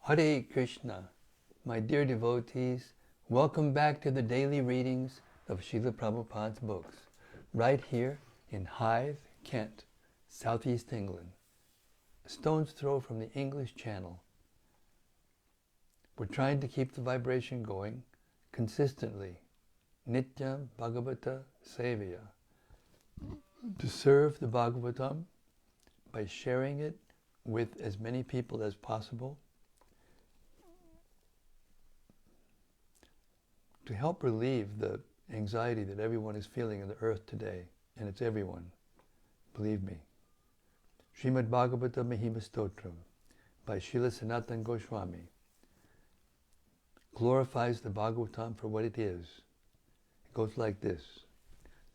Hare Krishna, my dear devotees, welcome back to the daily readings of Srila Prabhupada's books, right here in Hythe, Kent, southeast England, a stone's throw from the English Channel. We're trying to keep the vibration going consistently, Nityam Bhagavata Sevaya, to serve the Bhagavatam by sharing it with as many people as possible, to help relieve the anxiety that everyone is feeling on the earth today, and it's everyone, believe me. Śrīmad-Bhāgavatam Mahima Stotram by Srila Sanatana Goswami glorifies the Bhagavatam for what it is. It goes like this: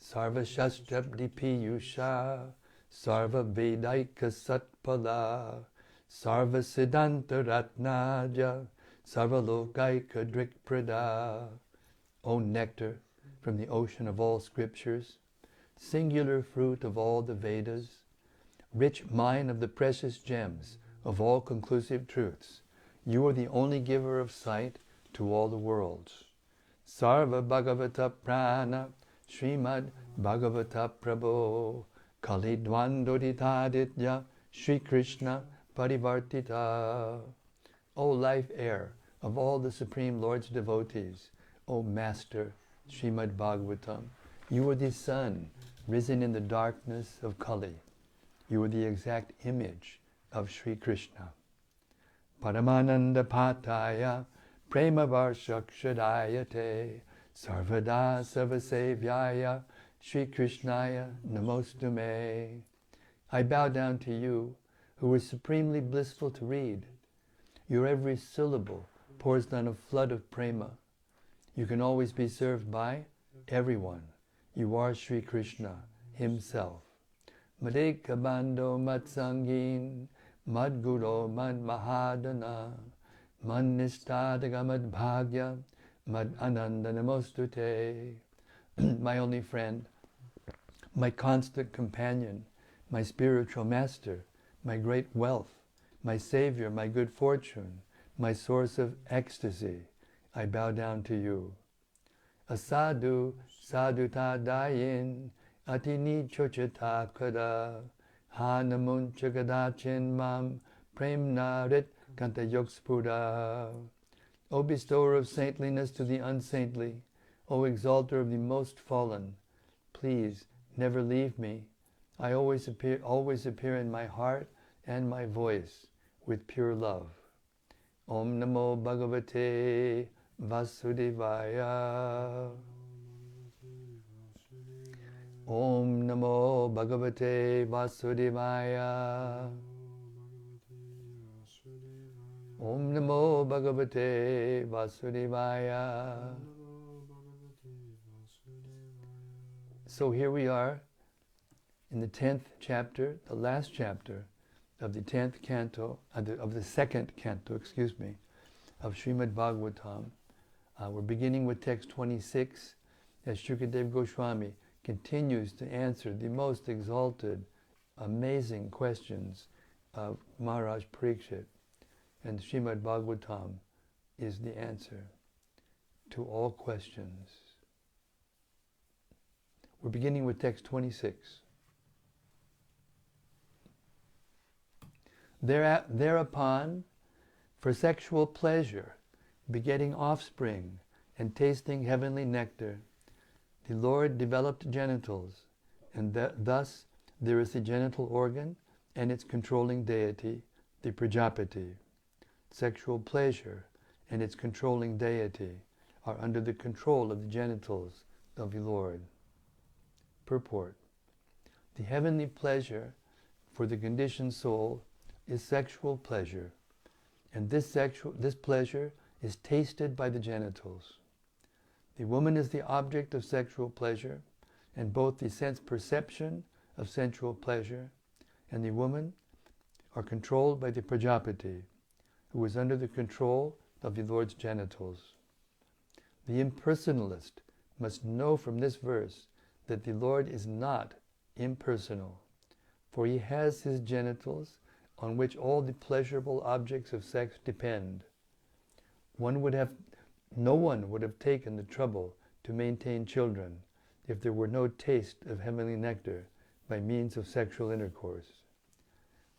Sarva Shastra Dipiyusha, Sarva Vedaika Satpala, Sarva Siddhanta Ratnaja, Sarva Lokaika Drikprada. O nectar from the ocean of all scriptures, singular fruit of all the Vedas, rich mine of the precious gems of all conclusive truths, you are the only giver of sight to all the worlds. Sarva Bhagavata Purāṇa, Śrīmad-Bhāgavata Prabho, Kali Dvandoditaditya, Sri Krishna Parivartita. O life air of all the Supreme Lord's devotees, O Master Śrīmad-Bhāgavatam, you are the sun risen in the darkness of Kali. You are the exact image of Sri Krishna. Paramananda Pataya Prema Varshakshadayate Sarvada Sarvasevyaya Sri Krishnaya Namostume. I bow down to you, who is supremely blissful to read. Your every syllable pours down a flood of prema. You can always be served by everyone. You are Sri Krishna himself. Madeka Bando Matsangin, Madguro Mad Mahadana, Manistadaga Mad Bhagya, Mad Ananda Namostute. My only friend, my constant companion, my spiritual master, my great wealth, my savior, my good fortune, my source of ecstasy, I bow down to you. Asadu sadhuta dayin atini chochita kada hanamun chagadachin mam premnarit kantayokspura. O bestower of saintliness to the unsaintly, O exalter of the most fallen, please never leave me. I always appear in my heart and my voice with pure love. Om Namo Bhagavate Vasudevaya. Om Namo Bhagavate Vasudevaya. Om Namo Bhagavate Vasudevaya. So here we are in the 10th chapter, the last chapter of the 10th canto, of the second canto, of Śrīmad-Bhāgavatam. We're beginning with text 26, as Shukadeva Goswami continues to answer the most exalted, amazing questions of Maharaj Parikshit. And Śrīmad-Bhāgavatam is the answer to all questions. We're beginning with text 26. Thereupon, for sexual pleasure, begetting offspring, and tasting heavenly nectar, the Lord developed genitals, and thus there is the genital organ and its controlling deity, the Prajapati. Sexual pleasure and its controlling deity are under the control of the genitals of the Lord. Purport: the heavenly pleasure for the conditioned soul is sexual pleasure, and this pleasure is tasted by the genitals. The woman is the object of sexual pleasure, and both the sense perception of sensual pleasure and the woman are controlled by the Prajapati, who is under the control of the Lord's genitals. The impersonalist must know from this verse that the Lord is not impersonal, for he has his genitals on which all the pleasurable objects of sex depend. No one would have taken the trouble to maintain children if there were no taste of heavenly nectar by means of sexual intercourse.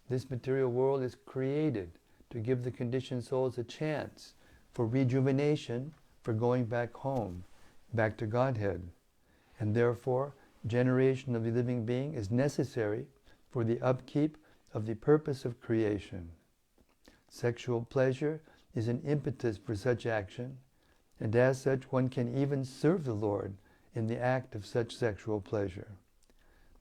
This material world is created to give the conditioned souls a chance for rejuvenation, for going back home, back to Godhead. And therefore, generation of the living being is necessary for the upkeep of the purpose of creation. Sexual pleasure is an impetus for such action, and as such one can even serve the Lord in the act of such sexual pleasure.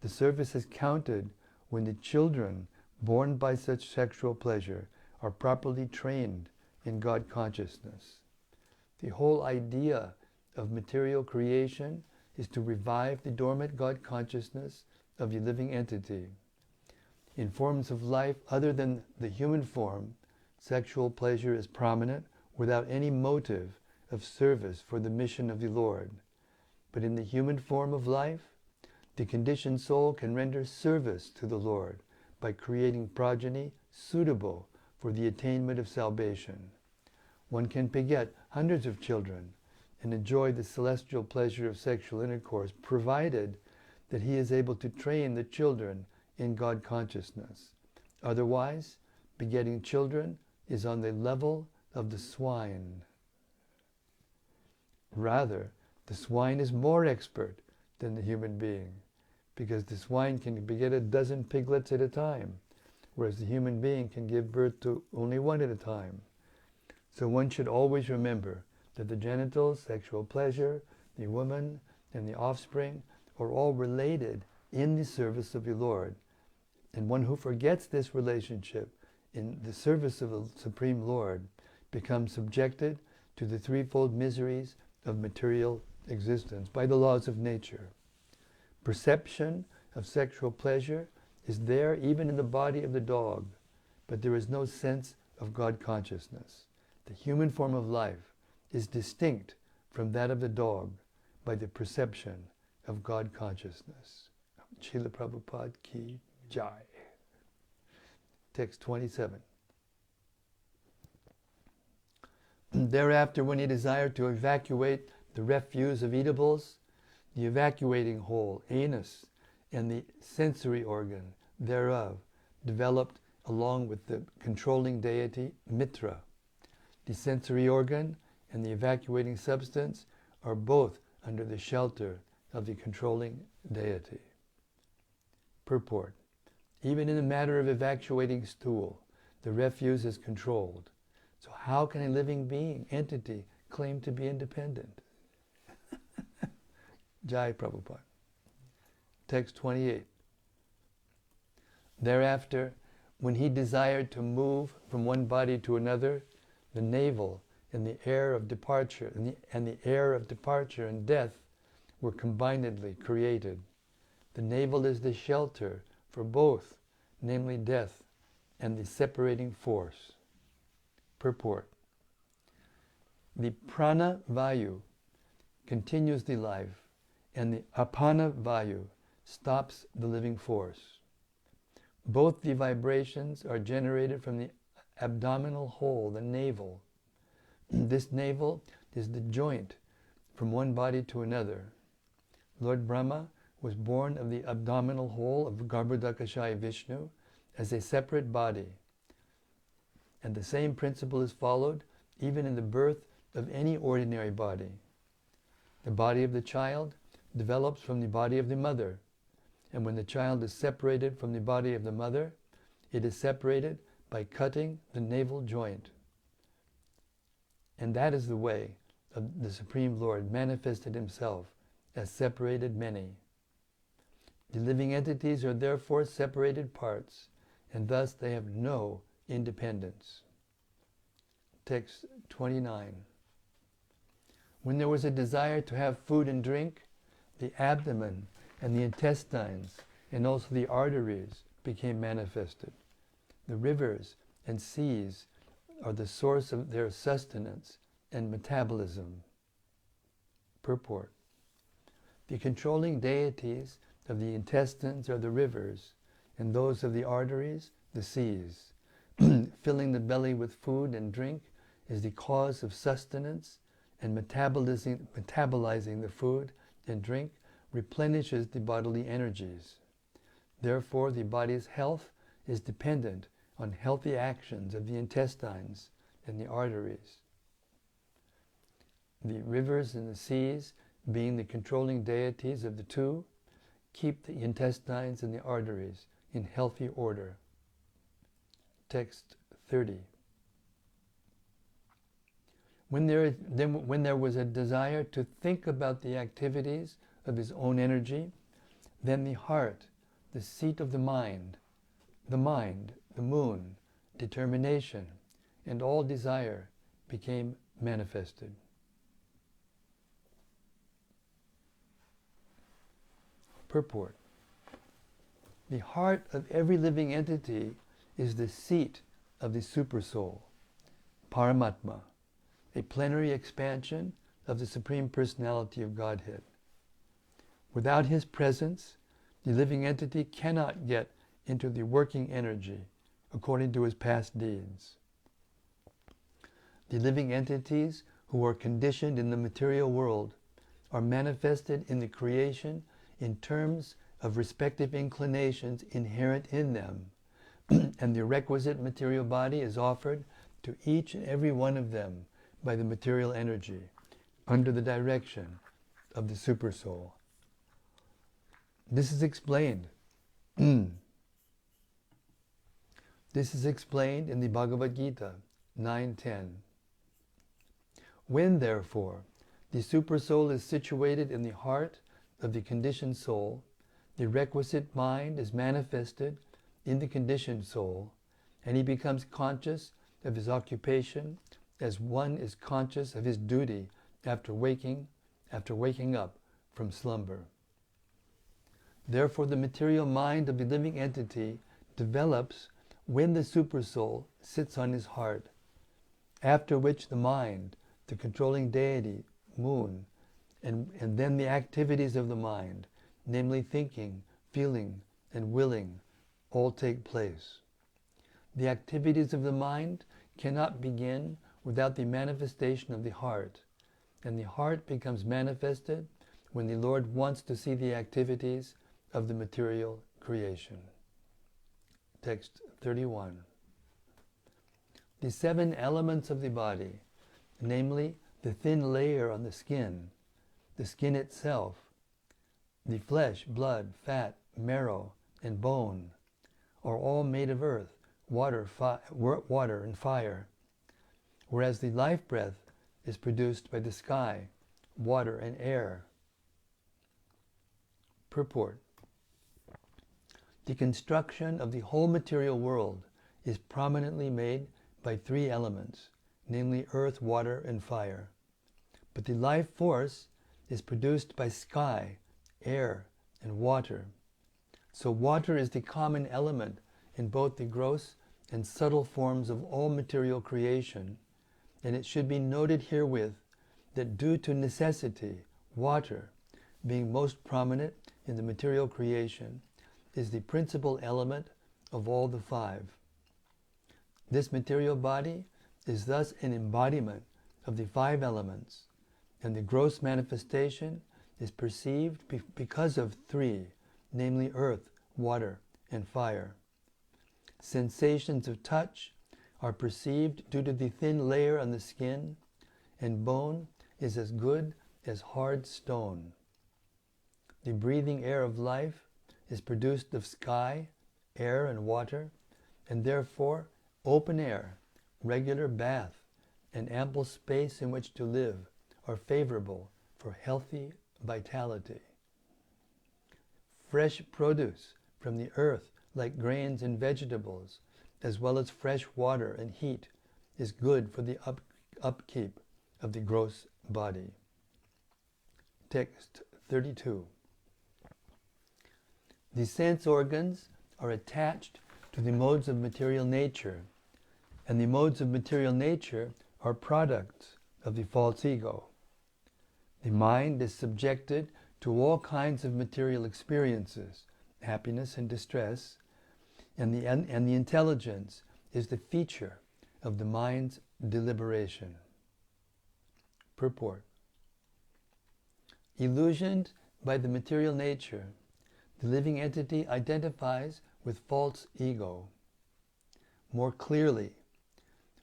The service is counted when the children born by such sexual pleasure are properly trained in God consciousness. The whole idea of material creation is to revive the dormant God consciousness of the living entity. In forms of life other than the human form, sexual pleasure is prominent without any motive of service for the mission of the Lord. But in the human form of life, the conditioned soul can render service to the Lord by creating progeny suitable for the attainment of salvation. One can beget hundreds of children and enjoy the celestial pleasure of sexual intercourse, provided that he is able to train the children in God consciousness. Otherwise, begetting children is on the level of the swine. Rather, the swine is more expert than the human being, because the swine can beget a dozen piglets at a time, whereas the human being can give birth to only one at a time. So one should always remember that the genitals, sexual pleasure, the woman, and the offspring are all related in the service of the Lord. And one who forgets this relationship in the service of the Supreme Lord becomes subjected to the threefold miseries of material existence by the laws of nature. Perception of sexual pleasure is there even in the body of the dog, but there is no sense of God consciousness. The human form of life is distinct from that of the dog by the perception of God consciousness. Srila Prabhupada ki jai. Text 27. Thereafter, when he desired to evacuate the refuse of eatables, the evacuating hole, anus, and the sensory organ thereof developed along with the controlling deity Mitra. The sensory organ and the evacuating substance are both under the shelter of the controlling deity. Purport. Even in the matter of evacuating stool, the refuse is controlled. So how can a living being, entity, claim to be independent? Jai Prabhupada. Text 28. Thereafter, when he desired to move from one body to another, the navel and the air of departure and the air of departure and death were combinedly created. The navel is the shelter for both, namely death and the separating force. Purport. The prana vayu continues the life, and the apana vayu stops the living force. Both the vibrations are generated from the abdominal hole, the navel. This navel is the joint from one body to another. Lord Brahma was born of the abdominal hole of Garbhodakashaya Vishnu as a separate body. And the same principle is followed even in the birth of any ordinary body. The body of the child develops from the body of the mother. And when the child is separated from the body of the mother, it is separated by cutting the navel joint. And that is the way of the Supreme Lord manifested himself as separated many. The living entities are therefore separated parts, and thus they have no independence. Text 29. When there was a desire to have food and drink, the abdomen and the intestines and also the arteries became manifested. The rivers and seas are the source of their sustenance and metabolism. Purport. The controlling deities of the intestines are the rivers, and those of the arteries, the seas. Filling the belly with food and drink is the cause of sustenance, and metabolizing the food and drink replenishes the bodily energies. Therefore, the body's health is dependent on healthy actions of the intestines and the arteries. The rivers and the seas, being the controlling deities of the two, keep the intestines and the arteries in healthy order. Text 30. When there was a desire to think about the activities of his own energy, then the heart, the seat of the mind, the moon, determination, and all desire became manifested. Purport. The heart of every living entity is the seat of the Supersoul, Paramatma, a plenary expansion of the Supreme Personality of Godhead. Without his presence, the living entity cannot get into the working energy according to his past deeds. The living entities who are conditioned in the material world are manifested in the creation in terms of respective inclinations inherent in them, and the requisite material body is offered to each and every one of them by the material energy, under the direction of the Supersoul. This is explained. This is explained in the Bhagavad Gita 9:10. When, therefore, the Supersoul is situated in the heart of the conditioned soul, the requisite mind is manifested in the conditioned soul, and he becomes conscious of his occupation as one is conscious of his duty after waking up from slumber. Therefore, the material mind of the living entity develops when the Supersoul sits on his heart, after which the mind, the controlling deity, moon, and then the activities of the mind, namely thinking, feeling, and willing, all take place. The activities of the mind cannot begin without the manifestation of the heart, and the heart becomes manifested when the Lord wants to see the activities of the material creation. Text 31. The 7 elements of the body, namely the thin layer on the skin itself, the flesh, blood, fat, marrow, and bone, are all made of earth, water, and fire, whereas the life breath is produced by the sky, water, and air. Purport. The construction of the whole material world is prominently made by 3 elements, namely earth, water, and fire. But the life force is produced by sky, air, and water. So water is the common element in both the gross and subtle forms of all material creation, and it should be noted herewith that due to necessity, water, being most prominent in the material creation, is the principal element of all the 5. This material body is thus an embodiment of the 5 elements, and the gross manifestation is perceived because of 3, namely earth, water, and fire. Sensations of touch are perceived due to the thin layer on the skin, and bone is as good as hard stone. The breathing air of life is produced of sky, air, and water, and therefore open air, regular bath, and ample space in which to live are favorable for healthy vitality. Fresh produce from the earth, like grains and vegetables, as well as fresh water and heat, is good for the upkeep of the gross body. Text 32. The sense organs are attached to the modes of material nature, and the modes of material nature are products of the false ego. The mind is subjected to all kinds of material experiences, happiness and distress, and the intelligence is the feature of the mind's deliberation. Purport. Illusioned by the material nature, the living entity identifies with false ego. More clearly,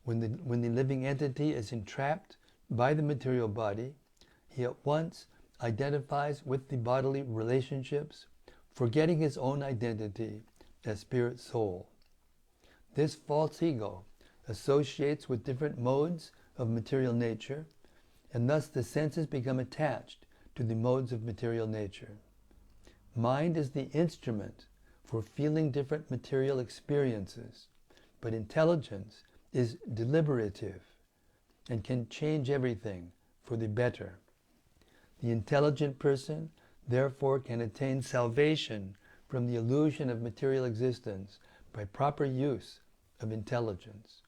when the living entity is entrapped by the material body, he at once identifies with the bodily relationships, forgetting his own identity as spirit soul. This false ego associates with different modes of material nature, and thus the senses become attached to the modes of material nature. Mind is the instrument for feeling different material experiences, but intelligence is deliberative and can change everything for the better. The intelligent person therefore can attain salvation from the illusion of material existence by proper use of intelligence.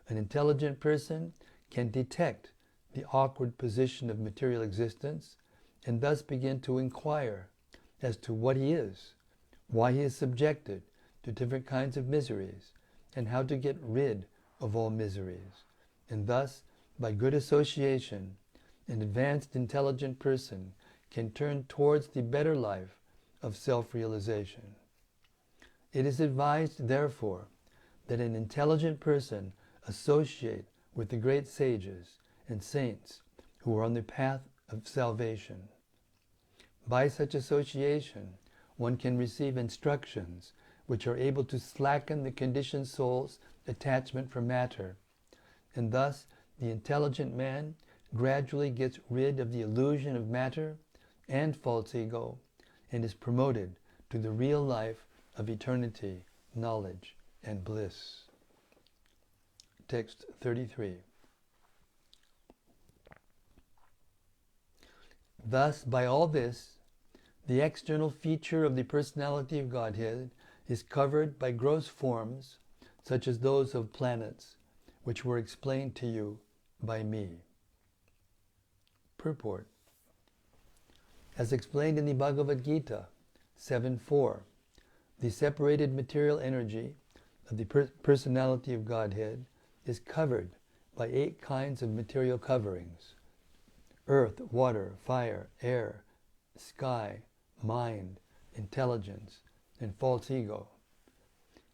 An intelligent person can detect the awkward position of material existence and thus begin to inquire as to what he is, why he is subjected to different kinds of miseries, and how to get rid of all miseries. And thus, by good association, an advanced intelligent person can turn towards the better life of self-realization. It is advised, therefore, that an intelligent person associate with the great sages and saints who are on the path of salvation. By such association, one can receive instructions which are able to slacken the conditioned soul's attachment for matter, and thus the intelligent man gradually gets rid of the illusion of matter and false ego, and is promoted to the real life of eternity, knowledge, and bliss. Text 33. Thus, by all this, the external feature of the personality of Godhead is covered by gross forms, such as those of planets, which were explained to you by me. Purport. As explained in the Bhagavad Gita 7.4, the separated material energy of the personality of Godhead is covered by 8 kinds of material coverings: earth, water, fire, air, sky, mind, intelligence, and false ego.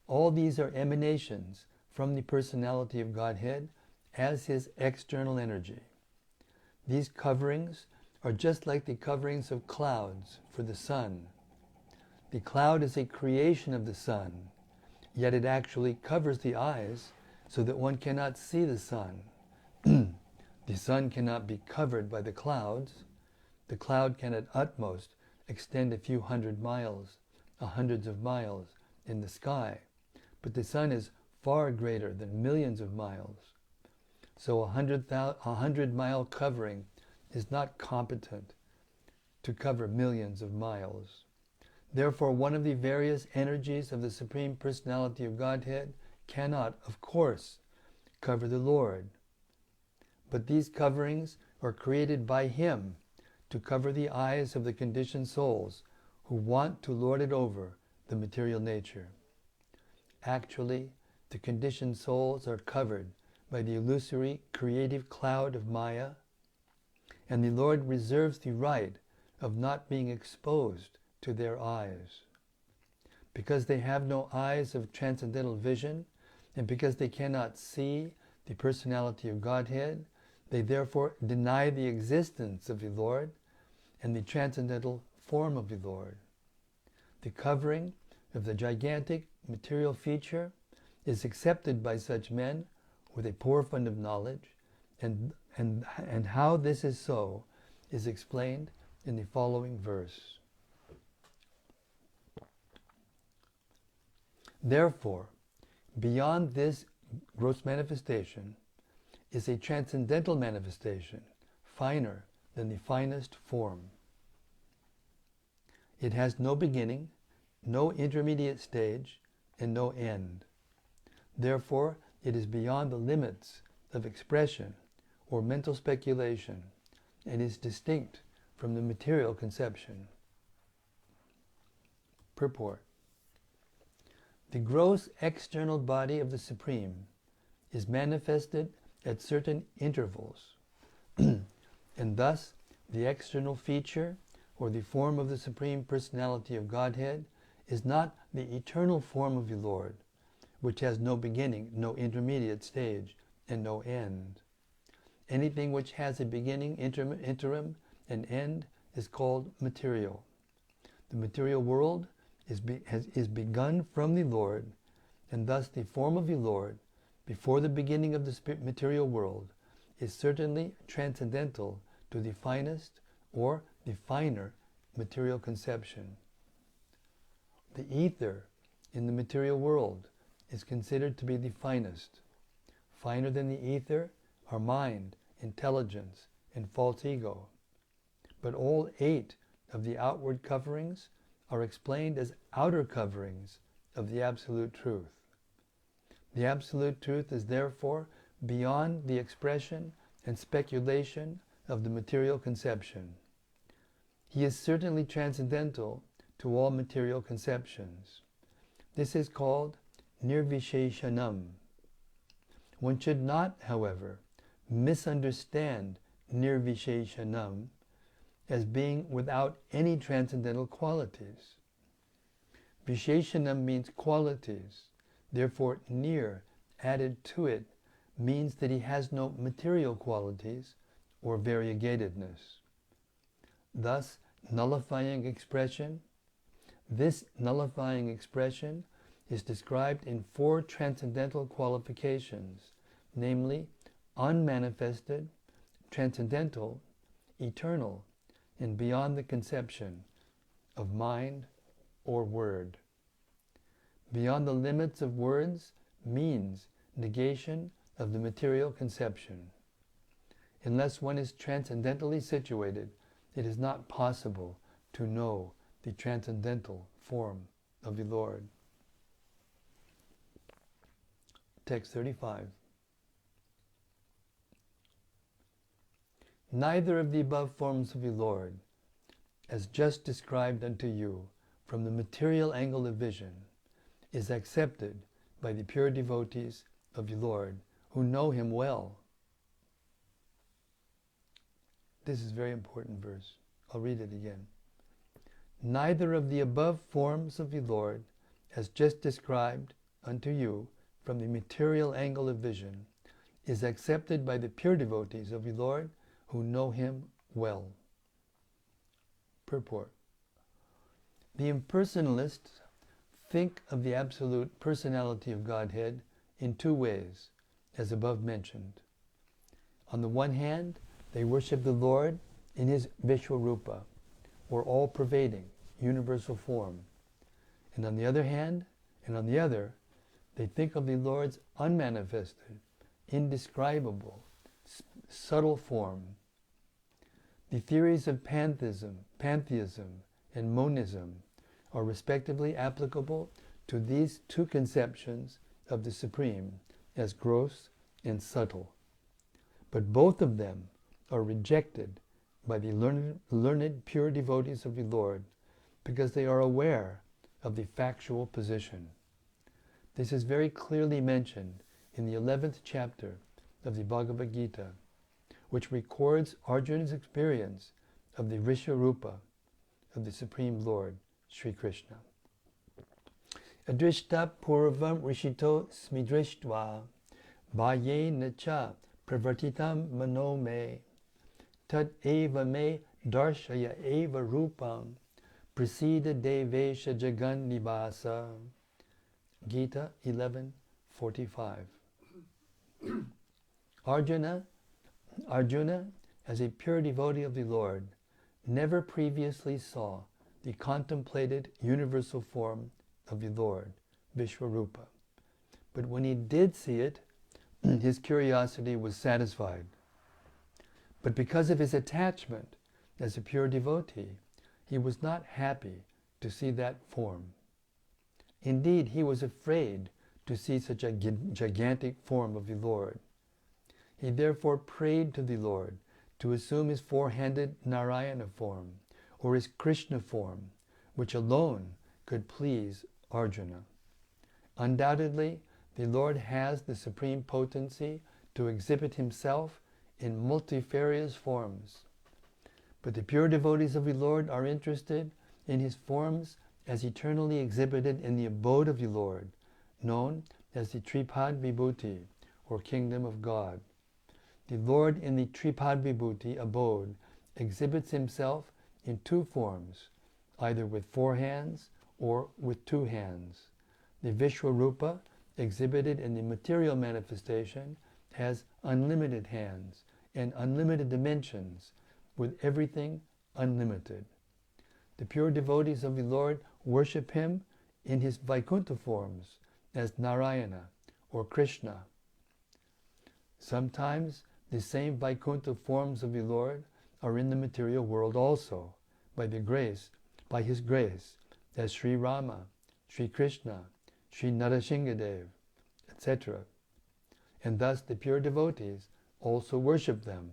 All these are emanations from the personality of Godhead as his external energy. These coverings are just like the coverings of clouds for the sun. The cloud is a creation of the sun, yet it actually covers the eyes so that one cannot see the sun. The sun cannot be covered by the clouds. The cloud can at utmost extend a few hundred miles, hundreds of miles in the sky, but the sun is far greater than millions of miles. So a 100-mile covering is not competent to cover millions of miles. Therefore, one of the various energies of the Supreme Personality of Godhead cannot, of course, cover the Lord. But these coverings are created by him to cover the eyes of the conditioned souls who want to lord it over the material nature. Actually, the conditioned souls are covered by the illusory creative cloud of Maya, and the Lord reserves the right of not being exposed to their eyes. Because they have no eyes of transcendental vision, and because they cannot see the personality of Godhead, they therefore deny the existence of the Lord and the transcendental form of the Lord. The covering of the gigantic material feature is accepted by such men with a poor fund of knowledge, and how this is so is explained in the following verse. Therefore, beyond this gross manifestation is a transcendental manifestation, finer than the finest form. It has no beginning, no intermediate stage, and no end. Therefore, it is beyond the limits of expression or mental speculation, and is distinct from the material conception. Purport. The gross external body of the Supreme is manifested at certain intervals, and thus the external feature or the form of the Supreme Personality of Godhead is not the eternal form of the Lord, which has no beginning, no intermediate stage, and no end. Anything which has a beginning, interim, and end is called material. The material world is begun from the Lord, and thus the form of the Lord, before the beginning of the material world, is certainly transcendental to the finest or the finer material conception. The ether in the material world is considered to be the finest. Finer than the ether are mind, intelligence, and false ego. But all 8 of the outward coverings are explained as outer coverings of the Absolute Truth. The Absolute Truth is therefore beyond the expression and speculation of the material conception. He is certainly transcendental to all material conceptions. This is called nirvisheshanam. One should not, however, misunderstand nirvisheshanam as being without any transcendental qualities. Visheshanam means qualities. Therefore, nir added to it means that he has no material qualities or variegatedness. Thus, nullifying expression. This nullifying expression is described in 4 transcendental qualifications, namely unmanifested, transcendental, eternal, and beyond the conception of mind or word. Beyond the limits of words means negation of the material conception. Unless one is transcendentally situated, it is not possible to know the transcendental form of the Lord. Text 35. Neither of the above forms of the Lord, as just described unto you from the material angle of vision, is accepted by the pure devotees of the Lord who know Him well. This is a very important verse. I'll read it again. Neither of the above forms of the Lord, as just described unto you from the material angle of vision, is accepted by the pure devotees of the Lord who know Him well. Purport. The impersonalists think of the absolute personality of Godhead in 2 ways, as above mentioned. On the one hand, they worship the Lord in His Vishwarupa, or all-pervading, universal form. And on the other hand, they think of the Lord's unmanifested, indescribable, subtle form. The theories of pantheism, and monism are respectively applicable to these 2 conceptions of the Supreme as gross and subtle. But both of them are rejected by the learned pure devotees of the Lord because they are aware of the factual position. This is very clearly mentioned in the 11th chapter of the Bhagavad Gita, which records Arjuna's experience of the Vishwarupa of the Supreme Lord, Sri Krishna. Adrishta purvam rishito smidrishtva bhayena cha pravartitam manome tad eva me darshaya eva rupam prasida devesha jagan nivasa. Gita 11:45. Arjuna, as a pure devotee of the Lord, never previously saw the contemplated universal form of the Lord, Vishwarupa. But when he did see it, his curiosity was satisfied. But because of his attachment as a pure devotee, he was not happy to see that form. Indeed, he was afraid to see such a gigantic form of the Lord. He therefore prayed to the Lord to assume his 4-handed Narayana form, or his Krishna form, which alone could please Arjuna. Undoubtedly, the Lord has the supreme potency to exhibit himself in multifarious forms. But the pure devotees of the Lord are interested in his forms as eternally exhibited in the abode of the Lord, known as the Tripad Vibhuti, or Kingdom of God. The Lord in the Tripad Vibhuti abode exhibits himself in two forms, either with 4 hands or with 2 hands. The Vishwarupa, exhibited in the material manifestation, has unlimited hands and unlimited dimensions, with everything unlimited. The pure devotees of the Lord worship him in his Vaikuntha forms as Narayana or Krishna. Sometimes the same Vaikuntha forms of the Lord are in the material world also, by his grace, as Sri Rama, Sri Krishna, Sri Narasinghadev, etc. And thus the pure devotees also worship them.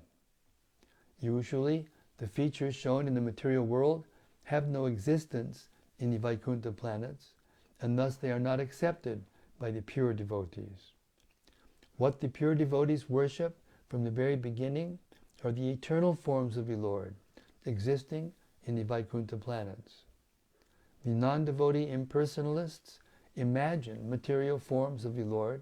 Usually, the features shown in the material world have no existence in the Vaikuntha planets, and thus they are not accepted by the pure devotees. What the pure devotees worship from the very beginning are the eternal forms of the Lord, existing in the Vaikuntha planets. The non-devotee impersonalists imagine material forms of the Lord,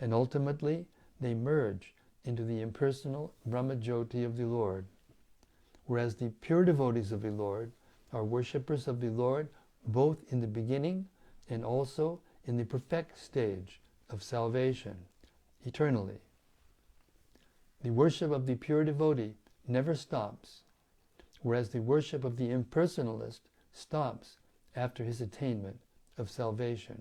and ultimately they merge into the impersonal Brahmajyoti of the Lord, whereas the pure devotees of the Lord are worshippers of the Lord both in the beginning and also in the perfect stage of salvation, eternally. The worship of the pure devotee never stops, whereas the worship of the impersonalist stops after his attainment of salvation.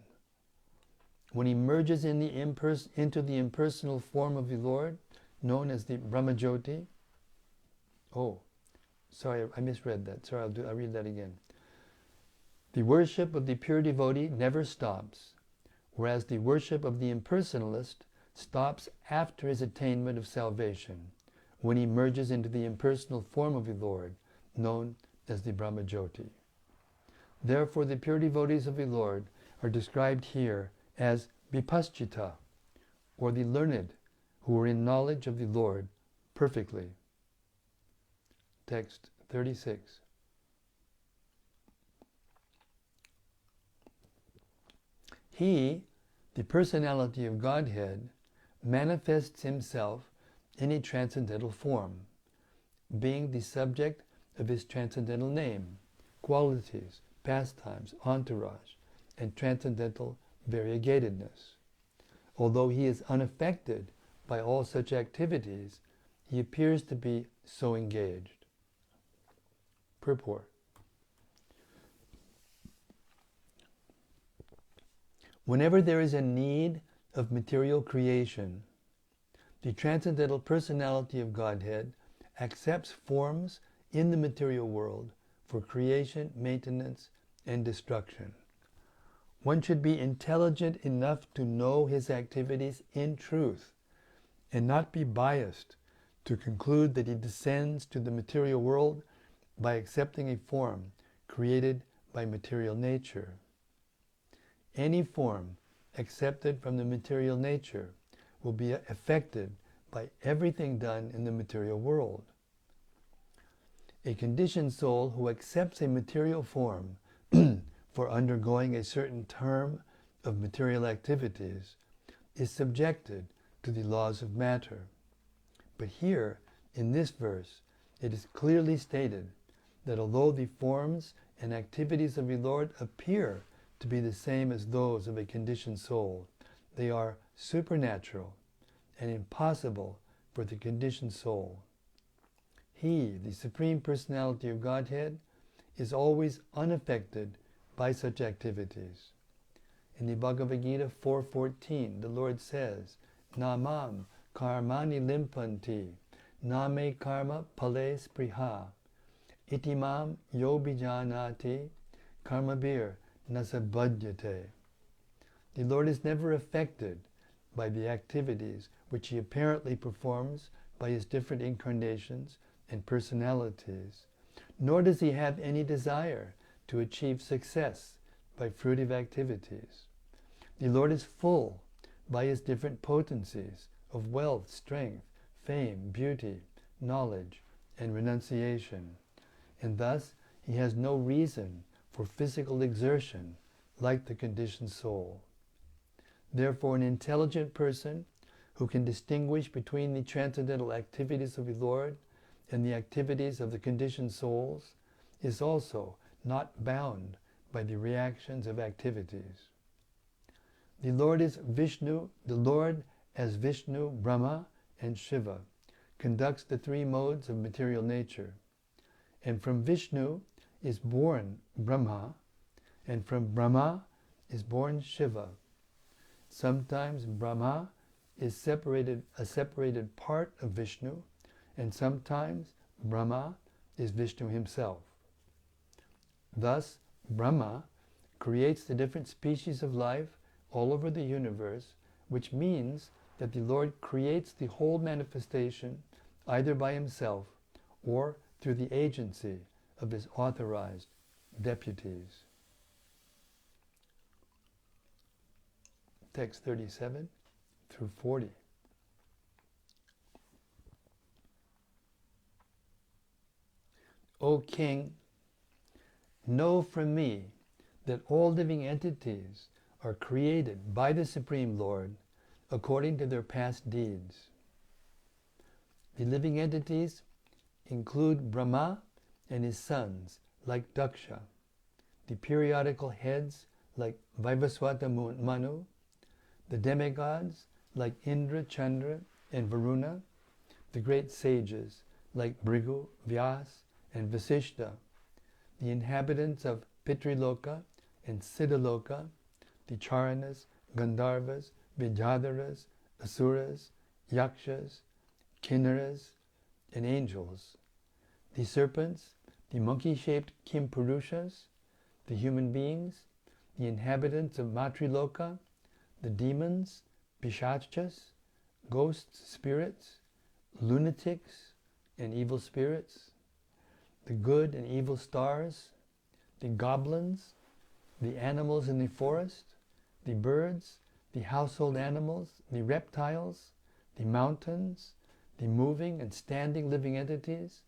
When he merges in into the impersonal form of the Lord, known as the Brahmajyoti. Oh, sorry, I misread that. Sorry, I'll read that again. The worship of the pure devotee never stops, whereas the worship of the impersonalist stops after his attainment of salvation, when he merges into the impersonal form of the Lord, known as the Brahmajyoti. Therefore, the pure devotees of the Lord are described here as Vipaschita, or the learned, who are in knowledge of the Lord perfectly. Text 36. He, the personality of Godhead, manifests himself in a transcendental form, being the subject of his transcendental name, qualities, pastimes, entourage, and transcendental variegatedness. Although he is unaffected by all such activities, he appears to be so engaged. Purport. Whenever there is a need of material creation, the transcendental personality of Godhead accepts forms in the material world for creation, maintenance, and destruction. One should be intelligent enough to know his activities in truth and not be biased to conclude that he descends to the material world by accepting a form created by material nature. Any form accepted from the material nature will be affected by everything done in the material world. A conditioned soul who accepts a material form for undergoing a certain term of material activities is subjected to the laws of matter. But here, in this verse, it is clearly stated that although the forms and activities of the Lord appear to be the same as those of a conditioned soul, they are supernatural and impossible for the conditioned soul. He, the Supreme Personality of Godhead, is always unaffected by such activities. In the Bhagavad Gita 4.14, the Lord says, Namam karmani limpanti, name karma pale spriha, itimam yobijanati karmabir nasabhadyate. The Lord is never affected by the activities which he apparently performs by his different incarnations and personalities, nor does he have any desire to achieve success by fruitive activities. The Lord is full by his different potencies of wealth, strength, fame, beauty, knowledge, and renunciation, and thus he has no reason for physical exertion like the conditioned soul. Therefore, an intelligent person who can distinguish between the transcendental activities of the Lord and the activities of the conditioned souls is also not bound by the reactions of activities. The Lord is Vishnu. The Lord as Vishnu, Brahma, and Shiva conducts the three modes of material nature. And from Vishnu is born Brahma, and from Brahma is born Shiva. Sometimes Brahma is a separated part of Vishnu, and sometimes Brahma is Vishnu himself. Thus, Brahma creates the different species of life all over the universe, which means that the Lord creates the whole manifestation either by himself or through the agency of his authorized deputies. Text 37 through 40. O King, know from me that all living entities are created by the Supreme Lord according to their past deeds. The living entities include Brahma and his sons, like Daksha, the periodical heads, like Vaivaswata Manu, the demigods, like Indra, Chandra, and Varuna, the great sages, like Bhrigu, Vyas, and Vasishta, the inhabitants of Pitriloka and Siddhaloka, the Charanas, Gandharvas, Vidyadharas, Asuras, Yakshas, Kinnaras, and angels, the serpents, the monkey-shaped Kimpurushas, the human beings, the inhabitants of Matriloka, the demons, Pishachas, ghosts, spirits, lunatics, and evil spirits, the good and evil stars, the goblins, the animals in the forest, the birds, the household animals, the reptiles, the mountains, the moving and standing living entities,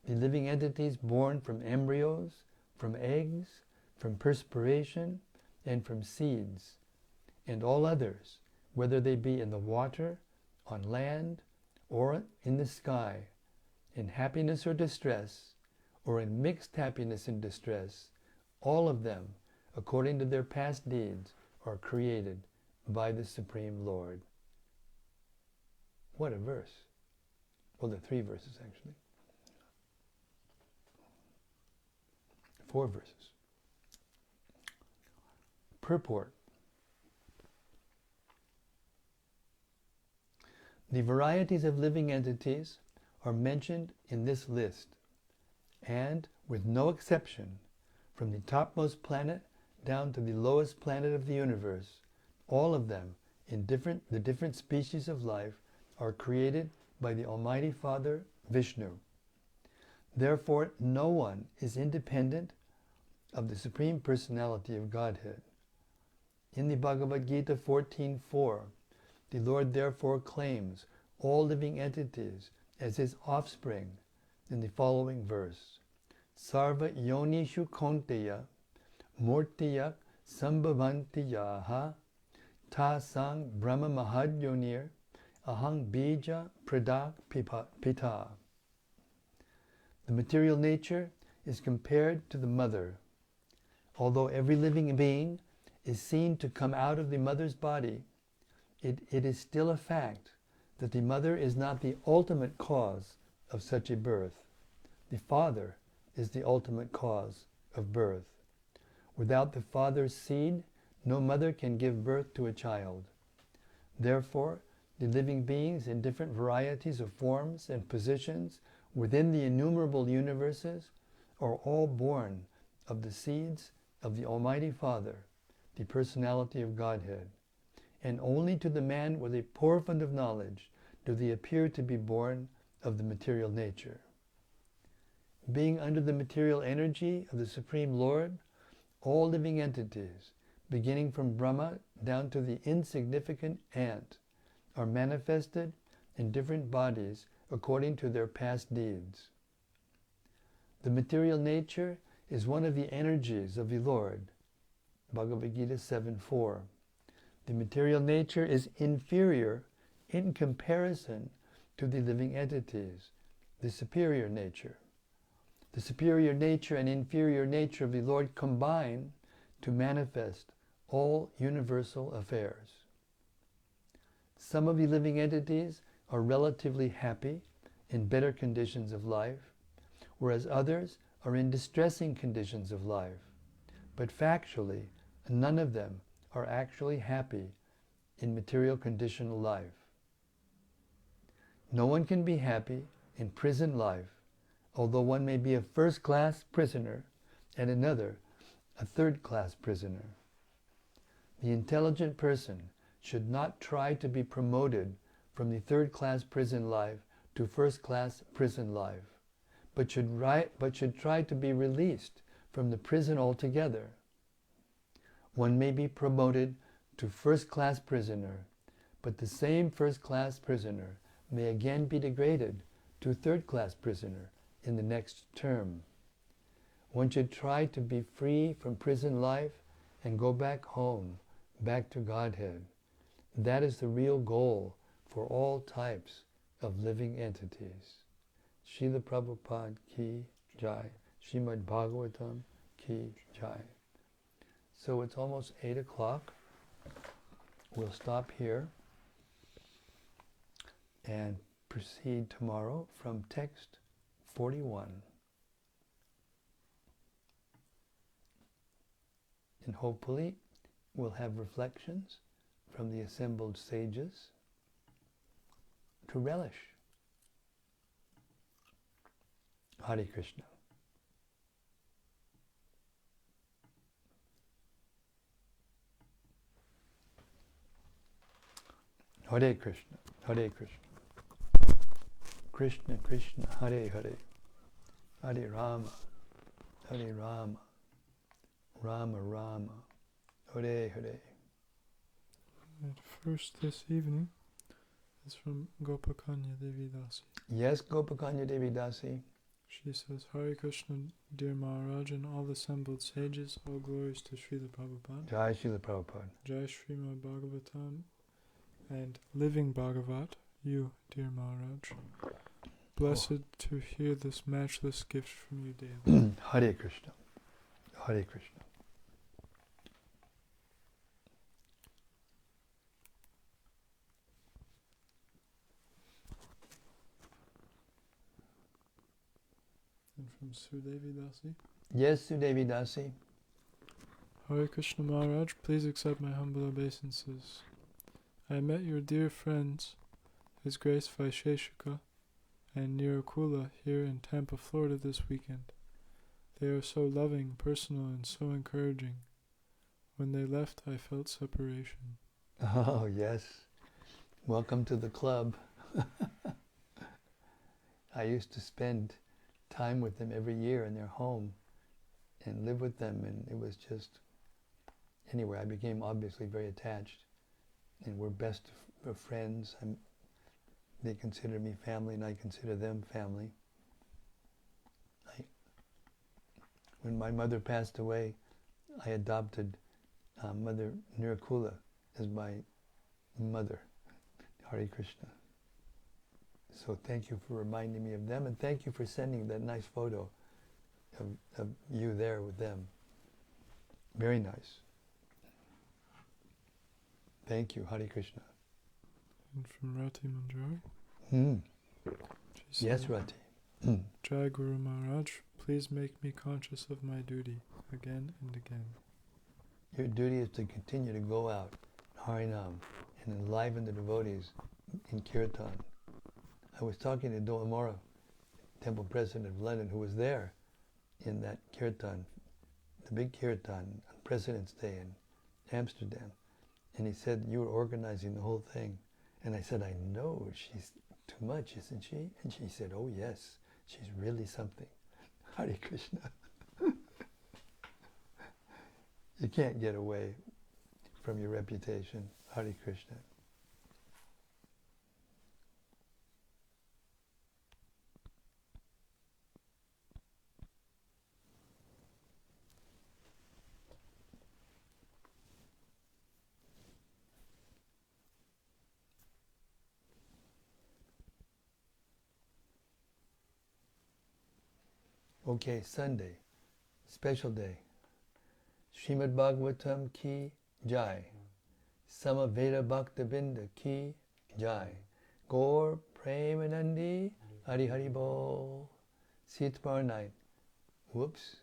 the living entities born from embryos, from eggs, from perspiration, and from seeds, and all others, whether they be in the water, on land, or in the sky, in happiness or distress, or in mixed happiness and distress, all of them, according to their past deeds, are created by the Supreme Lord. What a verse. Well, there are 3 verses actually. 4 verses. Purport. The varieties of living entities are mentioned in this list, and with no exception, from the topmost planet down to the lowest planet of the universe, all of them in the different species of life are created by the Almighty Father, Vishnu. Therefore, no one is independent of the Supreme Personality of Godhead. In the Bhagavad Gita 14.4, the Lord therefore claims all living entities as his offspring in the following verse: Sarva yonishu konteya murtiyak sambhavanti yaha tasang brahma mahadyonir ahang bija pradak pita. The material nature is compared to the mother. Although every living being is seen to come out of the mother's body, it is still a fact that the mother is not the ultimate cause of such a birth. The father is the ultimate cause of birth. Without the father's seed, no mother can give birth to a child. Therefore, the living beings in different varieties of forms and positions within the innumerable universes are all born of the seeds of the Almighty Father, the personality of Godhead. And only to the man with a poor fund of knowledge do they appear to be born of the material nature. Being under the material energy of the Supreme Lord, all living entities, beginning from Brahma down to the insignificant ant, are manifested in different bodies according to their past deeds. The material nature is one of the energies of the Lord. Bhagavad Gita 7:4. The material nature is inferior in comparison to the living entities, the superior nature. The superior nature and inferior nature of the Lord combine to manifest all universal affairs. Some of the living entities are relatively happy in better conditions of life, whereas others are in distressing conditions of life. But factually, none of them are actually happy in material conditional life. No one can be happy in prison life, although one may be a first-class prisoner and another a third-class prisoner. The intelligent person should not try to be promoted from the third-class prison life to first-class prison life, but should try to be released from the prison altogether. One may be promoted to first-class prisoner, but the same first-class prisoner may again be degraded to third-class prisoner in the next term. One should try to be free from prison life and go back home, back to Godhead. That is the real goal for all types of living entities. Srila Prabhupada ki jai. Śrīmad-Bhāgavatam ki jai. So it's almost 8 o'clock. We'll stop here and proceed tomorrow from text 41. And hopefully we'll have reflections from the assembled sages to relish. Hare Krishna. Hare Krishna, Hare Krishna. Krishna Krishna, Hare Hare. Hare Rama, Hare Rama. Rama Rama, Hare Hare. And first this evening is from Gopakanya Devi Dasi. Yes, Gopakanya Devi Dasi. She says, Hare Krishna, dear Maharaj, and all assembled sages, all glories to Srila Prabhupada. Jai Srila Prabhupada. Jai Śrīmad-Bhāgavatam, and living Bhagavat, you, dear Maharaj. Blessed to hear this matchless gift from you daily. Hare Krishna, Hare Krishna. And from Sudevi Dasi. Yes, Sudevi Dasi. Hare Krishna Maharaj, please accept my humble obeisances. I met your dear friends, His Grace Vaisheshika and Nirakula, here in Tampa, Florida this weekend. They are so loving, personal, and so encouraging. When they left, I felt separation. Oh, yes. Welcome to the club. I used to spend time with them every year in their home and live with them, and it was just, anyway, I became obviously very attached, and we're best of friends. They consider me family, and I consider them family. When my mother passed away, I adopted Mother Nirakula as my mother. Hare Krishna. So thank you for reminding me of them, and thank you for sending that nice photo of you there with them. Very nice. Thank you. Hare Krishna. And from Rati Manjari. Yes, Rati. Jai Guru Maharaj, please make me conscious of my duty again and again. Your duty is to continue to go out, Harinam, and enliven the devotees in Kirtan. I was talking to Doamora, temple president of London, who was there in that Kirtan, the big Kirtan on President's Day in Amsterdam. And he said, you were organizing the whole thing. And I said, I know, she's too much, isn't she? And she said, oh yes, she's really something. Hare Krishna. You can't get away from your reputation. Hare Krishna. Okay, Sunday, special day. Śrīmad-Bhāgavatam ki jai. Samaveda Bhaktavinda ki jai. Gaur Premanandi Hari Hari Bol. See you tomorrow night. Whoops.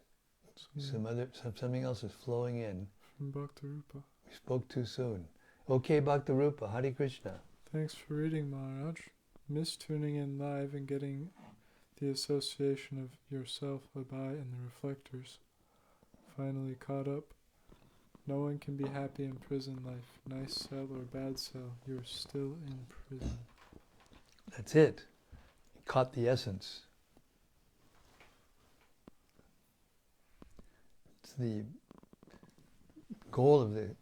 Something else is flowing in. From Bhakta-Rupa. We spoke too soon. Okay, Bhakta-Rupa, Hare Krishna. Thanks for reading, Maharaj. Missed tuning in live and getting the association of yourself, Abai, and the reflectors. Finally caught up. No one can be happy in prison life. Nice cell or bad cell, you're still in prison. That's it. Caught the essence. It's the goal of the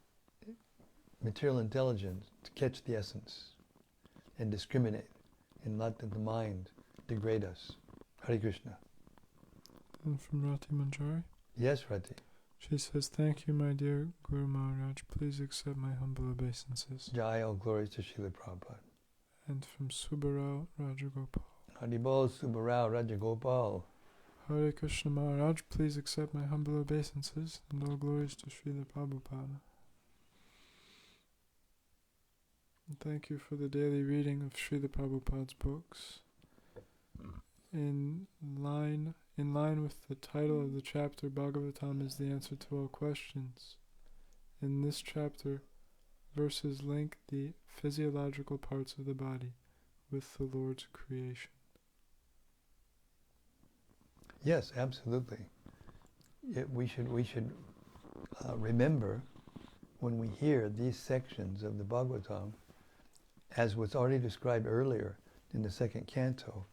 material intelligence to catch the essence and discriminate and not let the mind degrade us. Hare Krishna. And from Rati Manjari? Yes, Rati. She says, thank you, my dear Guru Maharaj. Please accept my humble obeisances. Jai, all glories to Srila Prabhupada. And from Subbarao Rajagopal. Haribol Subbarao Rajagopal. Hare Krishna Maharaj, please accept my humble obeisances, and all glories to Srila Prabhupada. And thank you for the daily reading of Srila Prabhupada's books. In line with the title of the chapter, Bhagavatam is the answer to all questions. In this chapter, verses link the physiological parts of the body with the Lord's creation. Yes, absolutely. We should remember when we hear these sections of the Bhagavatam, as was already described earlier in the second canto,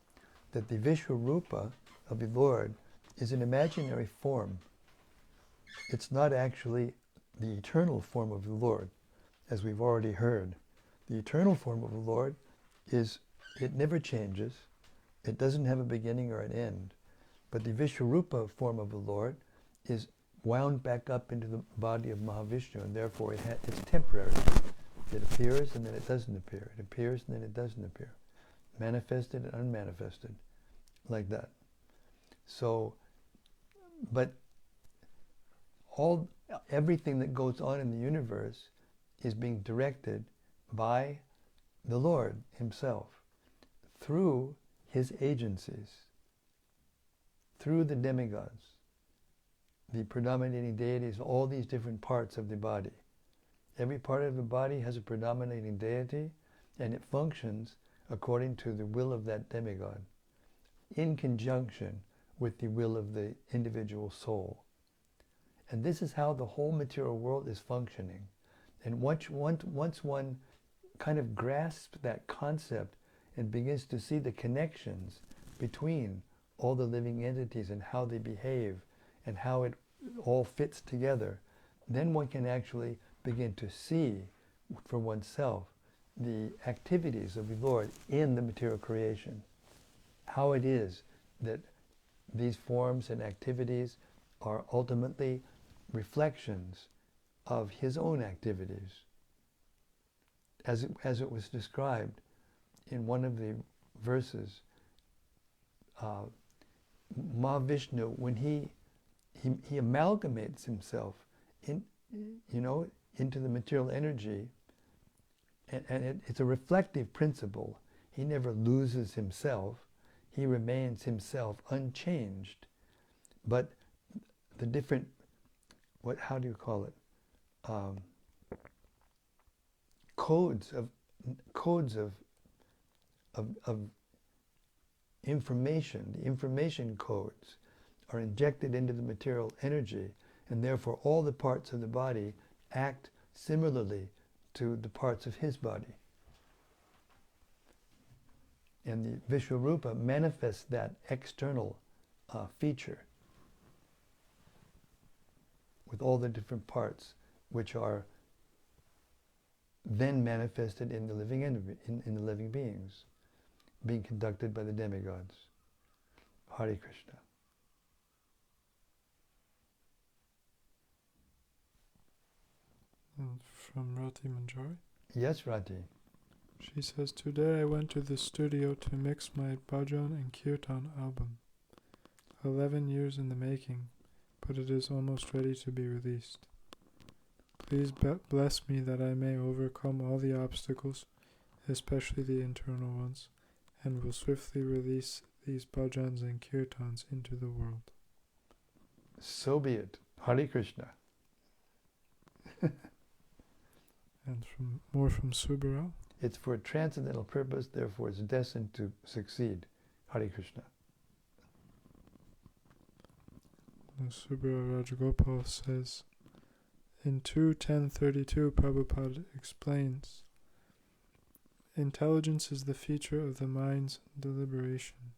that the Vishwarupa of the Lord is an imaginary form. It's not actually the eternal form of the Lord, as we've already heard. The eternal form of the Lord is, it never changes, it doesn't have a beginning or an end. But the Vishwarupa form of the Lord is wound back up into the body of Mahavishnu, and therefore it's temporary. It appears and then it doesn't appear. It appears and then it doesn't appear. Manifested and unmanifested, like that. So, but everything that goes on in the universe is being directed by the Lord Himself through His agencies, through the demigods, the predominating deities, all these different parts of the body. Every part of the body has a predominating deity, and it functions according to the will of that demigod, in conjunction with the will of the individual soul. And this is how the whole material world is functioning. And once one kind of grasps that concept and begins to see the connections between all the living entities and how they behave and how it all fits together, then one can actually begin to see for oneself the activities of the Lord in the material creation. How it is that these forms and activities are ultimately reflections of His own activities. As it was described in one of the verses, Mahavishnu, when he amalgamates himself into the material energy, and it's a reflective principle. He never loses himself. He remains himself unchanged. But the different, how do you call it? Codes of information. The information codes are injected into the material energy, and therefore all the parts of the body act similarly to the parts of His body. And the Vishwarupa manifests that external feature with all the different parts which are then manifested in the living in the living beings, being conducted by the demigods. Hare Krishna. And from Rati Manjari. Yes, Rati. She says, today I went to the studio to mix my bhajan and kirtan album. 11 years in the making, but it is almost ready to be released. Please bless me that I may overcome all the obstacles, especially the internal ones, and will swiftly release these bhajans and kirtans into the world. So be it. Hare Krishna. And more from Subara. It's for a transcendental purpose, therefore it's destined to succeed. Hare Krishna. Subara Rajagopal says, in 2.10.32 Prabhupada explains, intelligence is the feature of the mind's deliberation.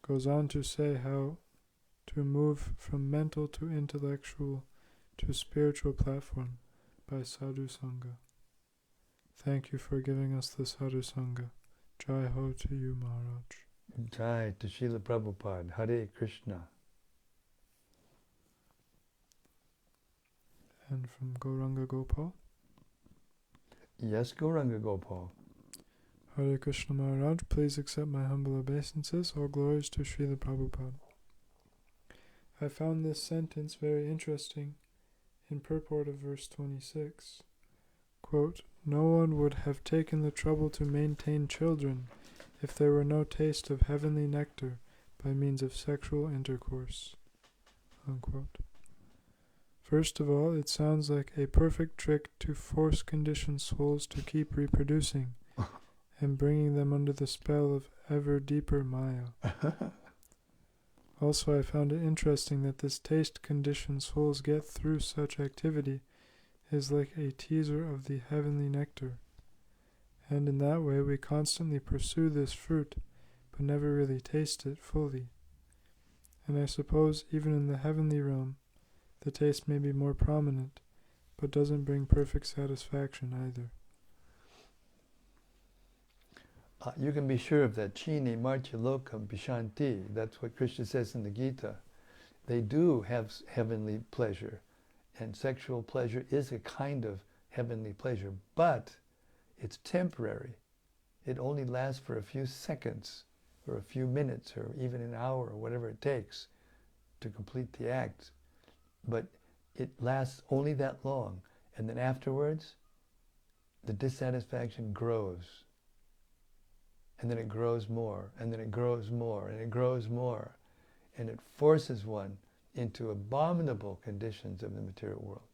Goes on to say how to move from mental to intellectual to spiritual platform by sadhu sangha. Thank you for giving us the sadhu sangha. Jai ho to you, Maharaj. Jai to Srila Prabhupada. Hare Krishna. And from Gauranga Gopal. Yes, Gauranga Gopal. Hare Krishna Maharaj, please accept my humble obeisances. All glories to Srila Prabhupada. I found this sentence very interesting in purport of verse 26. Quote, no one would have taken the trouble to maintain children if there were no taste of heavenly nectar by means of sexual intercourse. Unquote. First of all, it sounds like a perfect trick to force conditioned souls to keep reproducing and bringing them under the spell of ever deeper Maya. Also, I found it interesting that this taste-conditioned souls get through such activity is like a teaser of the heavenly nectar, and in that way we constantly pursue this fruit, but never really taste it fully. And I suppose even in the heavenly realm, the taste may be more prominent, but doesn't bring perfect satisfaction either. You can be sure of that. Chini marcha lokam pishanti. That's what Krishna says in the Gita. They do have heavenly pleasure, and sexual pleasure is a kind of heavenly pleasure, but it's temporary. It only lasts for a few seconds, or a few minutes, or even an hour, or whatever it takes to complete the act. But it lasts only that long, and then afterwards, the dissatisfaction grows. And then it grows more, and then it grows more, and it grows more. And it forces one into abominable conditions of the material world.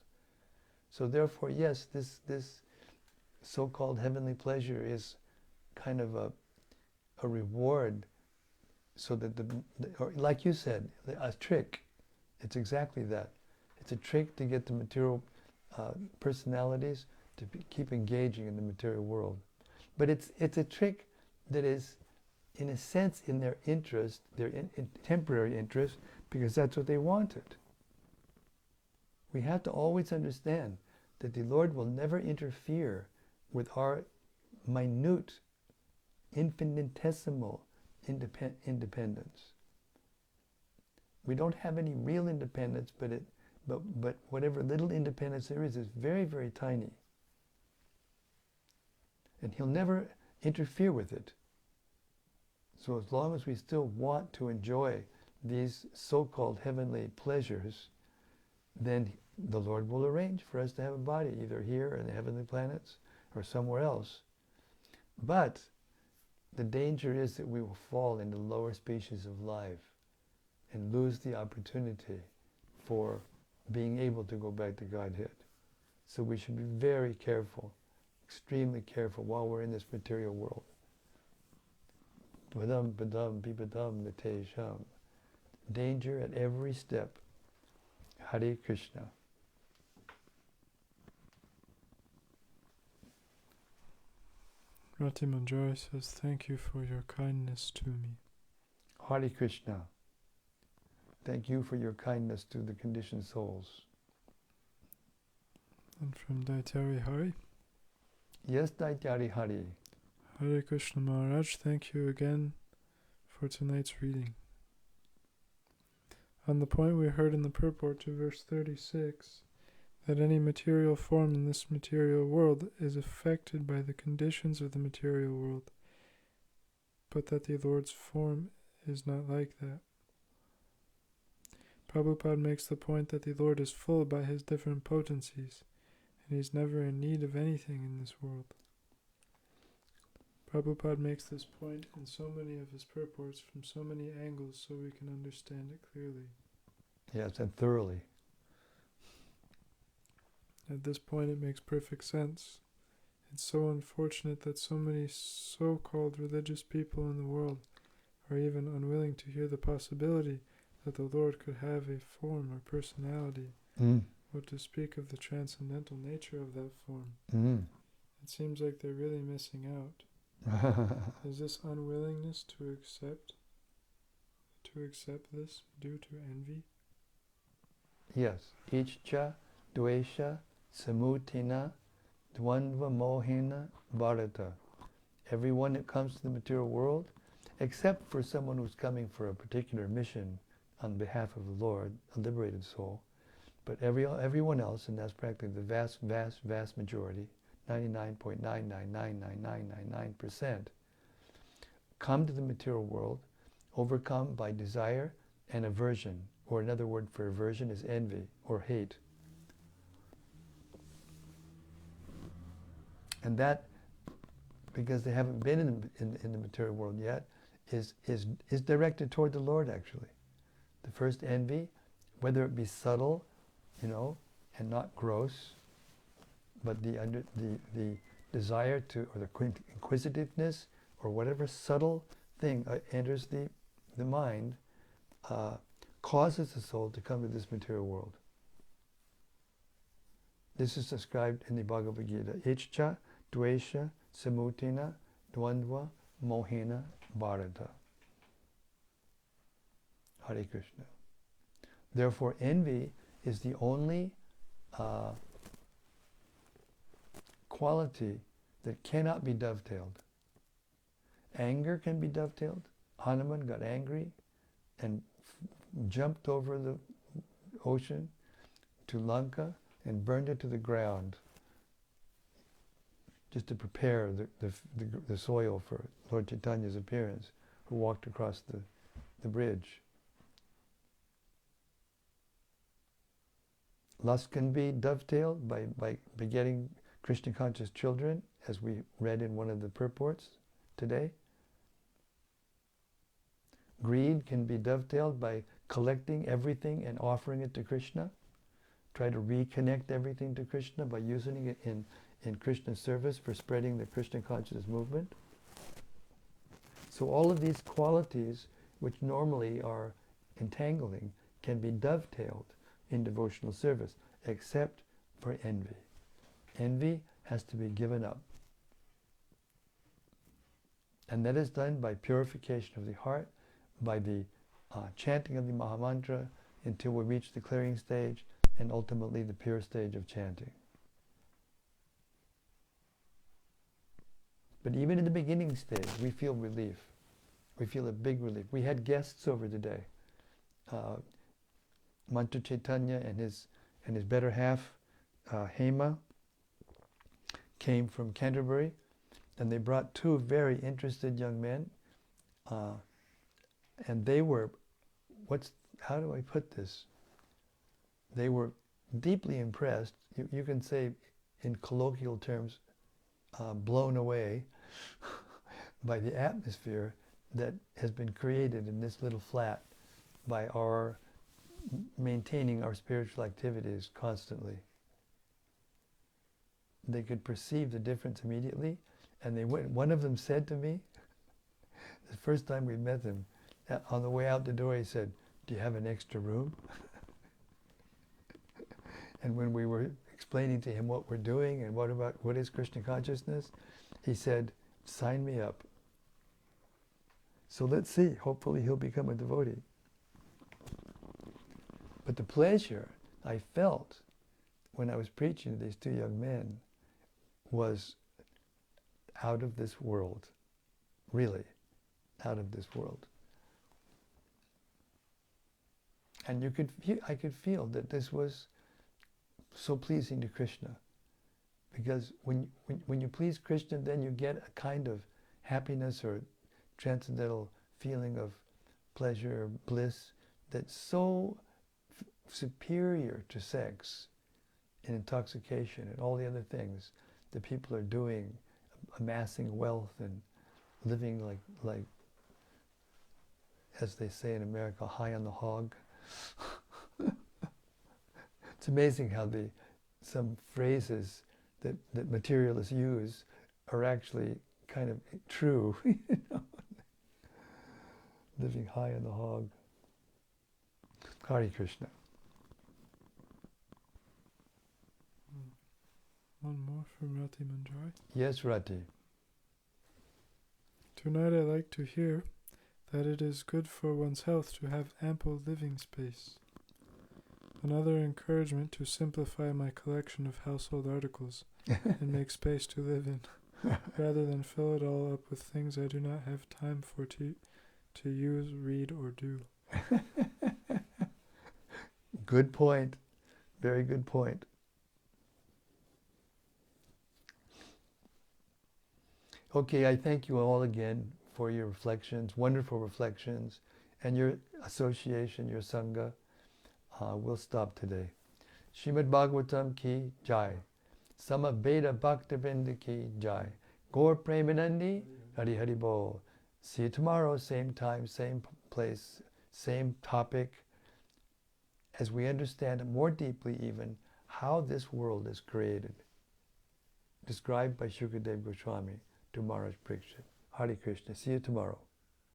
So therefore, yes, this so-called heavenly pleasure is kind of a reward, so that or like you said, a trick. It's exactly that. It's a trick to get the material personalities to keep engaging in the material world. But it's a trick that is, in a sense, in their interest, their temporary interest, because that's what they wanted. We have to always understand that the Lord will never interfere with our minute, infinitesimal independence. We don't have any real independence, but whatever little independence there is very, very tiny. And He'll never interfere with it. So as long as we still want to enjoy these so-called heavenly pleasures, then the Lord will arrange for us to have a body, either here in the heavenly planets or somewhere else. But the danger is that we will fall into lower species of life and lose the opportunity for being able to go back to Godhead. So we should be very careful, extremely careful while we're in this material world. Padam padam pipadam natesham. Danger at every step. Hare Krishna. Rati Manjari says, thank you for your kindness to me. Hare Krishna. Thank you for your kindness to the conditioned souls. And from Daitari Hari. Yes, Daityari Hari. Hare Krishna Maharaj, thank you again for tonight's reading. On the point we heard in the purport to verse 36, that any material form in this material world is affected by the conditions of the material world, but that the Lord's form is not like that. Prabhupada makes the point that the Lord is full by his different potencies, and he is never in need of anything in this world. Prabhupada makes this point in so many of his purports from so many angles so we can understand it clearly. Yes, and thoroughly. At this point it makes perfect sense. It's so unfortunate that so many so-called religious people in the world are even unwilling to hear the possibility that the Lord could have a form or personality, or to speak of the transcendental nature of that form. It seems like they're really missing out. Is this unwillingness to accept this due to envy? Yes. Ichcha, dvesha, samutina, dvandva mohina, bharata. Everyone that comes to the material world, except for someone who's coming for a particular mission on behalf of the Lord, a liberated soul, but everyone else, and that's practically the vast majority, 99.9999999%, come to the material world overcome by desire and aversion, or another word for aversion is envy or hate. And that, because they haven't been in the material world yet, is directed toward the Lord actually. The first envy, whether it be subtle, and not gross, but the desire to, or the inquisitiveness, or whatever subtle thing enters the mind, causes the soul to come to this material world. This is described in the Bhagavad Gita. Ichcha, dvesha, samutina, dvandva, mohina, bharata. Hare Krishna. Therefore, envy is the only quality that cannot be dovetailed. Anger can be dovetailed. Hanuman got angry and jumped over the ocean to Lanka and burned it to the ground, just to prepare the soil for Lord Chaitanya's appearance, who walked across the bridge. Lust can be dovetailed by begetting Krishna conscious children, as we read in one of the purports today. Greed can be dovetailed by collecting everything and offering it to Krishna. Try to reconnect everything to Krishna by using it in Krishna's service for spreading the Krishna consciousness movement. So all of these qualities, which normally are entangling, can be dovetailed in devotional service, except for envy. Envy has to be given up. And that is done by purification of the heart, by the chanting of the Mahamantra until we reach the clearing stage, and ultimately the pure stage of chanting. But even in the beginning stage, we feel relief. We feel a big relief. We had guests over today. Mantra Chaitanya and his better half, Hema, came from Canterbury, and they brought two very interested young men, and they were, how do I put this? They were deeply impressed, you can say in colloquial terms, blown away by the atmosphere that has been created in this little flat by our maintaining our spiritual activities constantly. They could perceive the difference immediately, and one of them said to me, the first time we met them, on the way out the door he said, "Do you have an extra room?" And when we were explaining to him what we're doing and what is Krishna consciousness, he said, "Sign me up." So let's see, hopefully he'll become a devotee. But the pleasure I felt when I was preaching to these two young men was out of this world, really out of this world. And I could feel that this was so pleasing to Krishna, because when you please Krishna, then you get a kind of happiness or transcendental feeling of pleasure or bliss that's so superior to sex and intoxication and all the other things that people are doing, amassing wealth and living like as they say in America, high on the hog. It's amazing how some phrases that materialists use are actually kind of true. You know? Living high on the hog. Hare Krishna. One more from Rati Manjari. Yes, Rati. Tonight I like to hear that it is good for one's health to have ample living space. Another encouragement to simplify my collection of household articles and make space to live in, rather than fill it all up with things I do not have time for to use, read, or do. Good point. Very good point. Okay, I thank you all again for your reflections, wonderful reflections, and your association, your Sangha. We'll stop today. Śrīmad-Bhāgavatam ki jai. Samaveda Bhaktivinoda ki jai. Gaur Premanandi, Hari Hari Bol. See you tomorrow, same time, same place, same topic, as we understand more deeply even how this world is created, described by Shukadeva Goswami to Maharaj Parikshit. Hare Krishna. See you tomorrow.